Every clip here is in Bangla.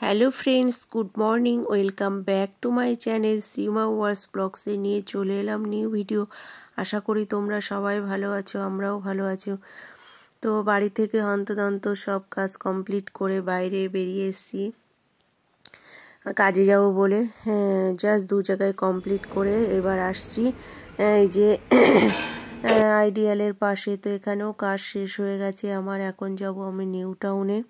Hello friends, good morning. Welcome back to my channel Seema ওয়ার্স ব্লগসে নিয়ে চলে এলাম নিউ ভিডিও। আশা করি তোমরা সবাই ভালো আছো, আমরাও ভালো আছো। তো বাড়ি থেকে হন্তদন্ত সব কাজ কমপ্লিট করে বাইরে বেরিয়ে এসেছি কাজে যাব বলে। হ্যাঁ, জাস্ট 2 জায়গায় কমপ্লিট করে এবার আসছি এই যে আইডিয়ালের পাশে। তো এখানেও কাজ শেষ হয়ে গেছে আমার। এখন যাব আমি নিউ টাউনে।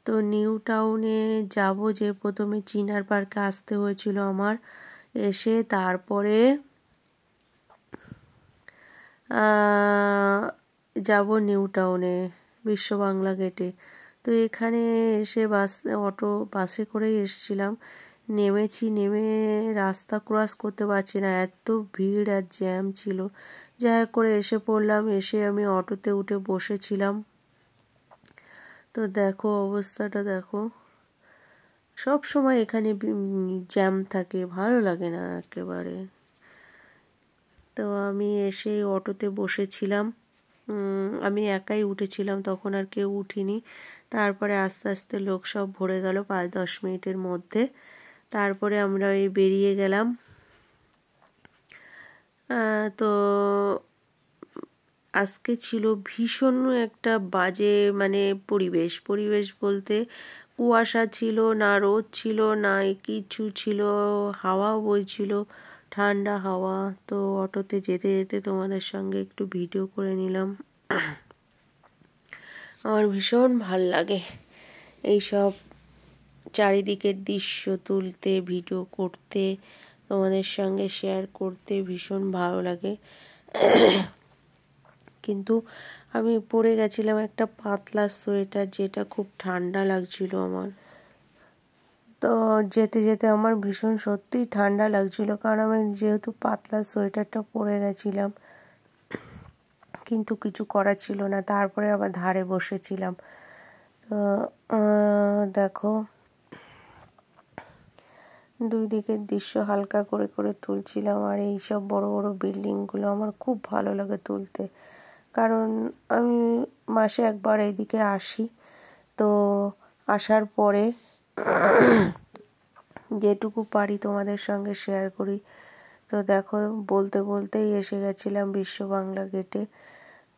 তো নিউ টাউনে যাব, যে প্রথমে চিনার পার্কে আসতে হয়েছিল আমার। এসে তারপরে যাব নিউ টাউনে বিশ্ব বাংলা গেটে। তো এখানে এসে বাসে করেই এসেছিলাম। নেমেছি, নেমে রাস্তা ক্রস করতে পারছি না, এত ভিড় আর জ্যাম ছিল। যাই হোক করে এসে পড়লাম। এসে আমি অটোতে উঠে বসেছিলাম। তো দেখো অবস্থাটা দেখো, সব সময় এখানে জ্যাম থাকে, ভালো লাগে না একেবারে। তো আমি এসে অটোতে বসেছিলাম। আমি একাই উঠেছিলাম, তখন আর কেউ উঠিনি। তারপরে আস্তে আস্তে লোক সব ভরে গেল 5-10 মিনিটের মধ্যে। তারপরে আমরা বেরিয়ে গেলাম। তো আজকে ছিল ভীষণ একটা বাজে পরিবেশ বলতে কুয়াশা ছিল, না রোদ ছিল, না কিছু ছিল, হাওয়াও বইছিল, ঠান্ডা হাওয়া। তো অটোতে যেতে যেতে তোমাদের সঙ্গে একটু ভিডিও করে নিলাম। আমার ভীষণ ভাল লাগে এইসব চারিদিকের দৃশ্য তুলতে, ভিডিও করতে, তোমাদের সঙ্গে শেয়ার করতে ভীষণ ভালো লাগে। কিন্তু আমি পরে গেছিলাম একটা পাতলা সোয়েটার, যেটা খুব ঠান্ডা লাগছিল আমার। তো যেতে যেতে আমার ভীষণ সত্যিই ঠান্ডা লাগছিল, কারণ আমি যেহেতু পাতলা সোয়েটারটা পরে গেছিলাম। কিন্তু কিছু করার ছিল না। তারপরে আবার ধারে বসেছিলাম। তো দেখো দুই দিকের দৃশ্য হালকা করে করে তুলছিলাম। আর এইসব বড় বড় বিল্ডিংগুলো আমার খুব ভালো লাগে তুলতে, কারণ আমি মাসে একবার এইদিকে আসি। তো আসার পরে যেটুকু পারি তোমাদের সঙ্গে শেয়ার করি। তো দেখো বলতে বলতেই এসে গেছিলাম বিশ্ব বাংলা গেটে।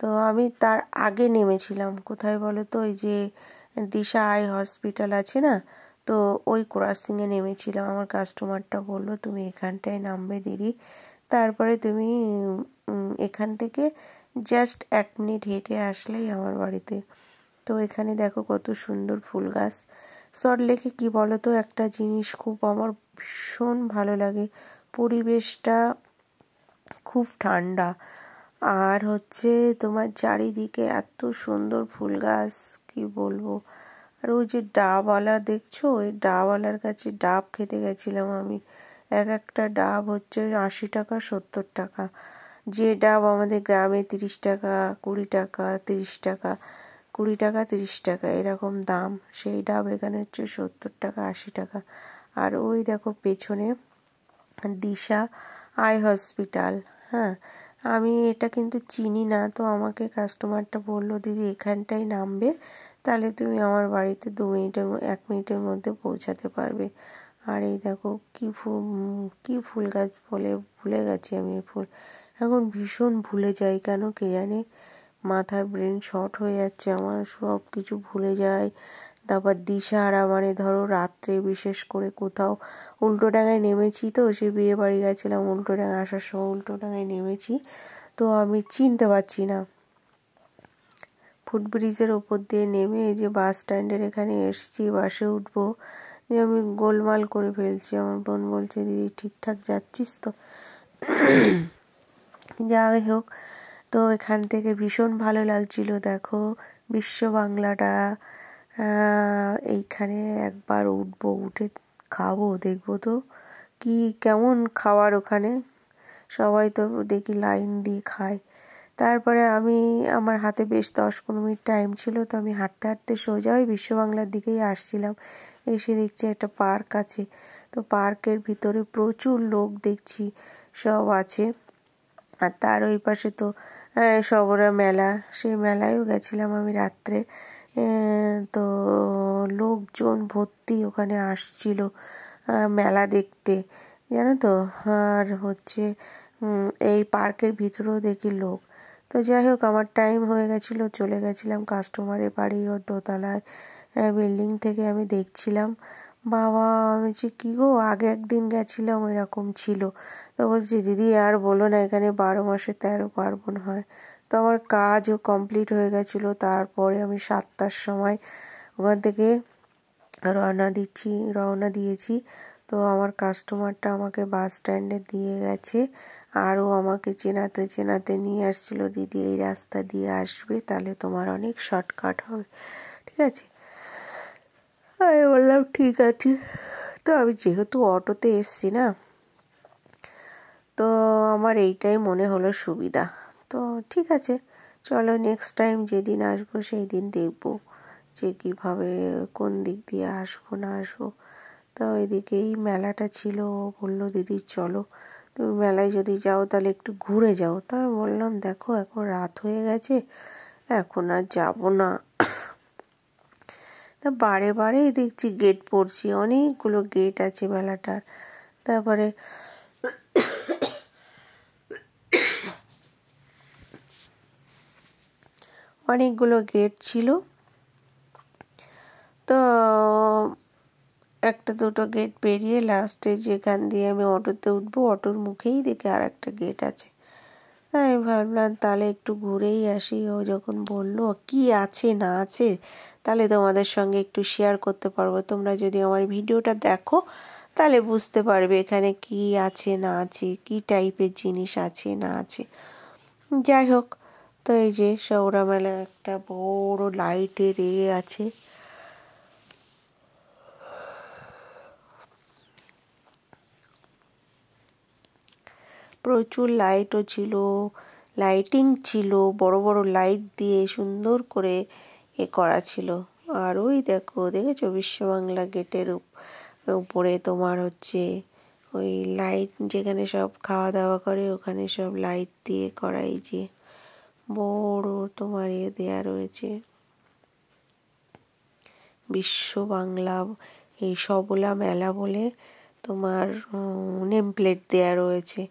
তো আমি তার আগে নেমেছিলাম কোথায় বলো তো, ওই যে দিশা আই হসপিটাল আছে না, তো ওই ক্রসিংয়ে নেমেছিলাম। আমার কাস্টমারটা বললো তুমি এখানটায় নামবে দিদি, তারপরে তুমি এখান থেকে জাস্ট 1 মিনিট হেঁটে আসলেই আমার বাড়িতে। তো এখানে দেখো কত সুন্দর ফুল গাছ। সল্টলেকে কি বলো তো, একটা জিনিস খুব আমার ভীষণ ভালো লাগে, পরিবেশটা খুব ঠান্ডা। আর হচ্ছে তোমার চারিদিকে এত সুন্দর ফুল গাছ, কি বলবো। আর ওই যে ডাবওয়ালা দেখছো, ওই ডাবওয়ালার কাছে ডাব খেতে গেছিলাম আমি। একটা ডাব হচ্ছে 80 টাকা 70 টাকা। যে ডাব আমাদের গ্রামে 30 টাকা 20 টাকা 30 টাকা, 20 টাকা 30 টাকা এরকম দাম, সেই ডাব এখানে হচ্ছে 70 টাকা 80 টাকা। আর ওই দেখো পেছনে দিশা আই হসপিটাল। হ্যাঁ, আমি এটা কিন্তু চিনি না। তো আমাকে কাস্টমারটা বললো দিদি এখানটায় নামবে, তাহলে তুমি আমার বাড়িতে 1 মিনিটের মধ্যে পৌঁছাতে পারবে। আর এই দেখো কি ফুল গাছ বলে, ভুলে গেছি আমি এই ফুল। এখন ভীষণ ভুলে যাই, কেন কে জানে, মাথার ব্রেন শর্ট হয়ে যাচ্ছে আমার, সব কিছু ভুলে যাই। তারপর দিশাহারা ধরো রাত্রে বিশেষ করে কোথাও উল্টোডাঙায় নেমেছি। তো সে বিয়ে বাড়ি গেছিলাম, উল্টোডাঙা আসার সময় উল্টোডাঙায় নেমেছি। তো আমি চিনতে পারছি না। ফুটব্রিজের ওপর দিয়ে নেমে এই যে বাস স্ট্যান্ডের এখানে এসছি, বাসে উঠবো, যে আমি গোলমাল করে ফেলছি। আমার বোন বলছে দিদি ঠিকঠাক যাচ্ছিস তো? যাই হোক, তো এখান থেকে ভীষণ ভালো লাগছিল। দেখো বিশ্ব বাংলাটা, এইখানে একবার উঠবো, উঠে খাবো, দেখবো তো কি কেমন খাবার ওখানে। সবাই তো দেখি লাইন দিয়ে খায়। তারপরে আমার হাতে বেশ 10-15 মিনিট টাইম ছিল। তো আমি হাঁটতে হাঁটতে সোজা ওই বিশ্ব বাংলার দিকেই আসছিলাম। এসে দেখছি একটা পার্ক আছে। তো পার্কের ভিতরে প্রচুর লোক দেখছি সব আছে। আর তার ওই পাশে তো সবরা মেলা, সেই মেলায়ও গেছিলাম আমি রাত্রে। তো লোকজন ভর্তি ওখানে আসছিল মেলা দেখতে, জানো তো। আর হচ্ছে এই পার্কের ভিতরেও দেখি লোক। তো যাই হোক, আমার টাইম হয়ে গেছিলো, চলে গেছিলাম কাস্টমারের বাড়ি, ও দোতলায় বিল্ডিং থেকে আমি দেখছিলাম। বাবা, আমি বলছি কী গো, আগে একদিন গেছিলাম এরকম ছিল। তো বলছি দিদি আর বলো না, এখানে 12 মাসে 13 পার্বণ হয়। তো আমার কাজও কমপ্লিট হয়ে গেছিলো। তারপরে আমি 7টার সময় ওখান থেকে রওনা দিয়েছি। তো আমার কাস্টমারটা আমাকে বাস স্ট্যান্ডে দিয়ে গেছে, আরও আমাকে চেনাতে চেনাতে নিয়ে আসছিলো, দিদি এই রাস্তা দিয়ে আসবে, তাহলে তোমার অনেক শর্টকাট হবে, ঠিক আছে। আমি বললাম ঠিক আছে। তো আমি যেহেতু অটোতে এসছি না, তো আমার এইটাই মনে হলো সুবিধা। তো ঠিক আছে, চলো নেক্সট টাইম যেদিন আসবো সেই দিন দেখবো যে কীভাবে কোন দিক দিয়ে আসবো না আসবো। তো এদিকে এই মেলাটা ছিল, ও বললো দিদি চলো তুমি মেলায় যদি যাও তাহলে একটু ঘুরে যাও। তা আমি বললাম দেখো এখন রাত হয়ে গেছে, এখন আর যাবো না। তা বারে বারেই দেখছি গেট পড়ছি, অনেকগুলো গেট আছে মেলাটার। তারপরে অনেকগুলো গেট ছিল, তো একটা দুটো গেট পেরিয়ে লাস্টে যেখান দিয়ে আমি অটোতে উঠবো, অটোর মুখেই দেখে আর একটা গেট আছে। আমি ভাবলাম তাহলে একটু ঘুরেই আসি। ও যখন বললো কি আছে না আছে তাহলে তোমাদের সঙ্গে একটু শেয়ার করতে পারবো। তোমরা যদি আমার ভিডিওটা দেখো তাহলে বুঝতে পারবে এখানে কি আছে না আছে, কি টাইপের জিনিস আছে না আছে। যাই হোক, তো এই যে সৌরা মেলার একটা বড় লাইটের আছে, প্রচুর লাইটও ছিল, লাইটিং ছিল, বড় বড় লাইট দিয়ে সুন্দর করে করা ছিল। আর ওই দেখেছো বিশ্ব বাংলা গেটের উপরে তোমার হচ্ছে ওই লাইট, যেখানে সব খাওয়া দাওয়া করে ওখানে সব লাইট দিয়ে করা, এই যে বড় তোমার দেয়া রয়েছে বিশ্ব বাংলা এই সবলা মেলা বলে তোমার নেম প্লেট দেয়া রয়েছে।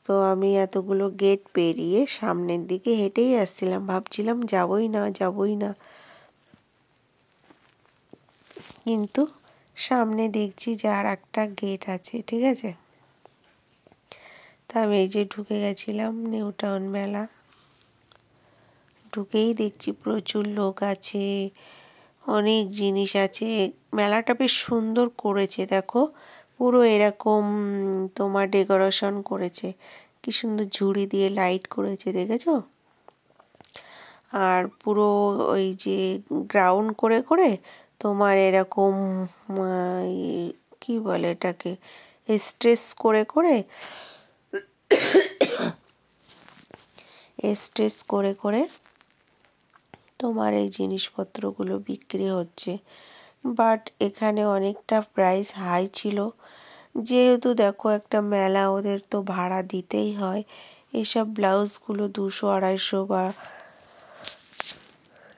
তো আমি এতগুলো গেট পেরিয়ে সামনের দিকে হেঁটেই আসছিলাম, ভাবছিলাম যাবই না, কিন্তু সামনে দেখছি যে আর একটা গেট আছে, ঠিক আছে। তা আমি এই যে ঢুকে গেছিলাম নিউ টাউন মেলা। ঢুকেই দেখছি প্রচুর লোক আছে, অনেক জিনিস আছে। মেলাটা বেশ সুন্দর করেছে, দেখো পুরো এরকম তোমার ডেকোরেশন করেছে, কি সুন্দর ঝুড়ি দিয়ে লাইট করেছে, দেখেছো। আর পুরো ওই যে গ্রাউন্ড করে করে তোমার এরকম কি বলে এটাকে, স্ট্রেস করে করে তোমার এই জিনিসপত্রগুলো বিক্রি হচ্ছে। বাট এখানে অনেকটা প্রাইস হাই ছিল, যেহেতু দেখো একটা মেলা, ওদের তো ভাড়া দিতেই হয়। এসব ব্লাউজগুলো 200-250 বা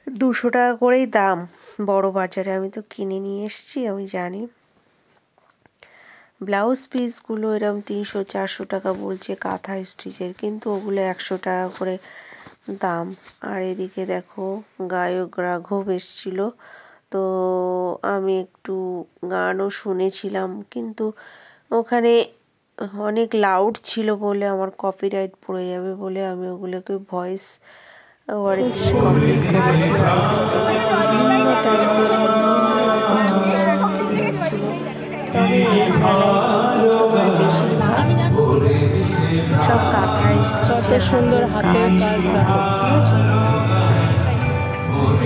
200 টাকা করেই দাম বড় বাজারে। আমি তো কিনে নিয়ে এসছি, আমি জানি। ব্লাউজ পিসগুলো এরকম 300-400 টাকা বলছে কাঁথা স্টিচের, কিন্তু ওগুলো 100 টাকা করে দাম। আর এদিকে দেখো গায়ক রাঘব এসেছিল, তো আমি একটু গানও শুনেছিলাম, কিন্তু ওখানে অনেক লাউড ছিল বলে আমার কপিরাইট পড়ে যাবে বলে আমি ওগুলোকে ভয়েস ওভারে দিয়ে কমপ্লিট করেছি। আর বিভিন্ন টাইপের তবে এই মেলায় কিন্তু তোমার বেশিরভাগ সব কাঁথা স্টিচের সুন্দর হাতের কাজ,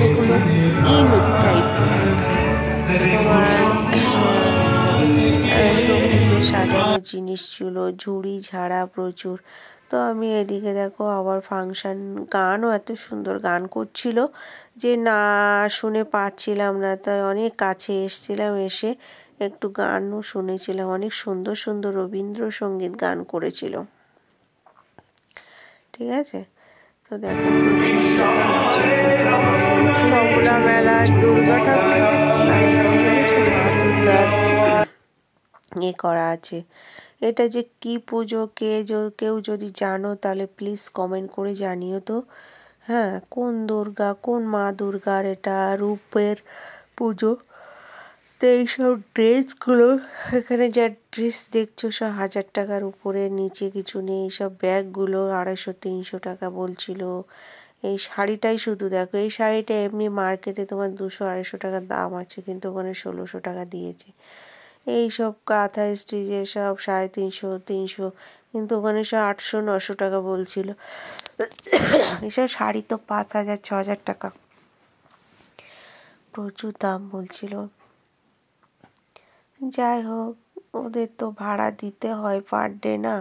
এগুলো ইউনিক টাইপের তোমার শোপিসে সাজানো জিনিস ছিল, ঝুড়ি ঝাড়া প্রচুর। তো আমি এদিকে দেখো আবার ফাংশন, গানও এত সুন্দর গান করছিল যে না শুনে পাচ্ছিলাম না, তাই অনেক কাছে এসেছিলাম, এসে একটু গানও শুনেছিলাম। অনেক সুন্দর সুন্দর রবীন্দ্রসঙ্গীত গান করেছিল, ঠিক আছে। তো তো দেখো সমলা মেলার দুর্গা ঠাকুর দেখছি আর মা দুর্গার করা আছে। এটা যে কি পুজো কেউ যদি জানো তাহলে প্লিজ কমেন্ট করে জানিও তো। হ্যাঁ, কোন দুর্গা, কোন মা দুর্গার এটা রূপের পুজো। তো এইসব ড্রেসগুলো, এখানে যা ড্রেস দেখছো সব 1000 টাকার উপরে, নিচে কিছু নেই। এইসব ব্যাগগুলো 250-300 টাকা বলছিল। এই শাড়িটাই শুধু দেখো, এই শাড়িটা এমনি মার্কেটে তোমার 200-250 টাকা দাম আছে, কিন্তু ওখানে 1600 টাকা দিয়েছে। এইসব কাঁথা স্টিচে সব 350-300, কিন্তু ওখানে সব 800-900 টাকা বলছিল। এসব শাড়ি তো 5000-6000 টাকা, প্রচুর দাম বলছিল। যাই হোক, ওদের তো ভাড়া দিতে হয় পার ডে না,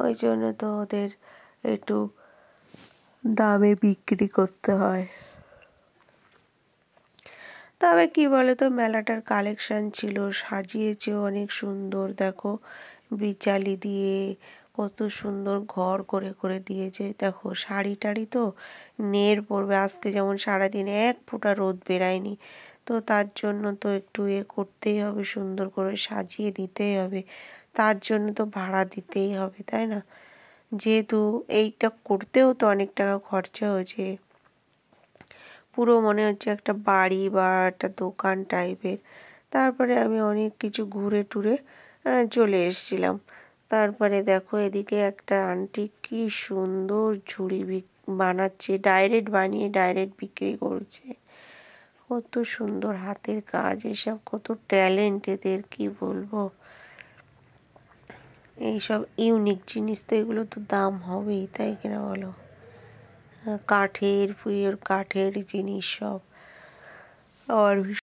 ওই জন্য তো ওদের একটু দামে বিক্রি করতে হয়। তবে কি বলো তো, মেলাটার কালেকশন ছিল, সাজিয়েছে অনেক সুন্দর। দেখো বিচালি দিয়ে কত সুন্দর ঘর করে করে দিয়েছে। দেখো শাড়ি টাড়ি তো নের পড়বে, আজকে যেমন সারাদিন 1 ফোঁটা রোদ বেরায়নি, তো তার জন্য তো একটু করতেই হবে, সুন্দর করে সাজিয়ে দিতেই হবে, তার জন্য তো ভাড়া দিতেই হবে, তাই না? যেহেতু এইটা করতেও তো অনেক টাকা খরচা হয়েছে, পুরো মনে হচ্ছে একটা বাড়ি বা একটা দোকান টাইপের। তারপরে আমি অনেক কিছু ঘুরে টুরে চলে এসেছিলাম। তারপরে দেখো এদিকে একটা আন্টি কি সুন্দর ঝুড়ি বানাচ্ছে, ডাইরেক্ট বানিয়ে ডাইরেক্ট বিক্রি করছে। কত সুন্দর হাতের কাজ, এসব কত ট্যালেন্ট এদের, কি বলবো। এইসব ইউনিক জিনিস তো, এগুলো তো দাম হবেই, তাই কিনা বলো? কাঠের জিনিস সব। আর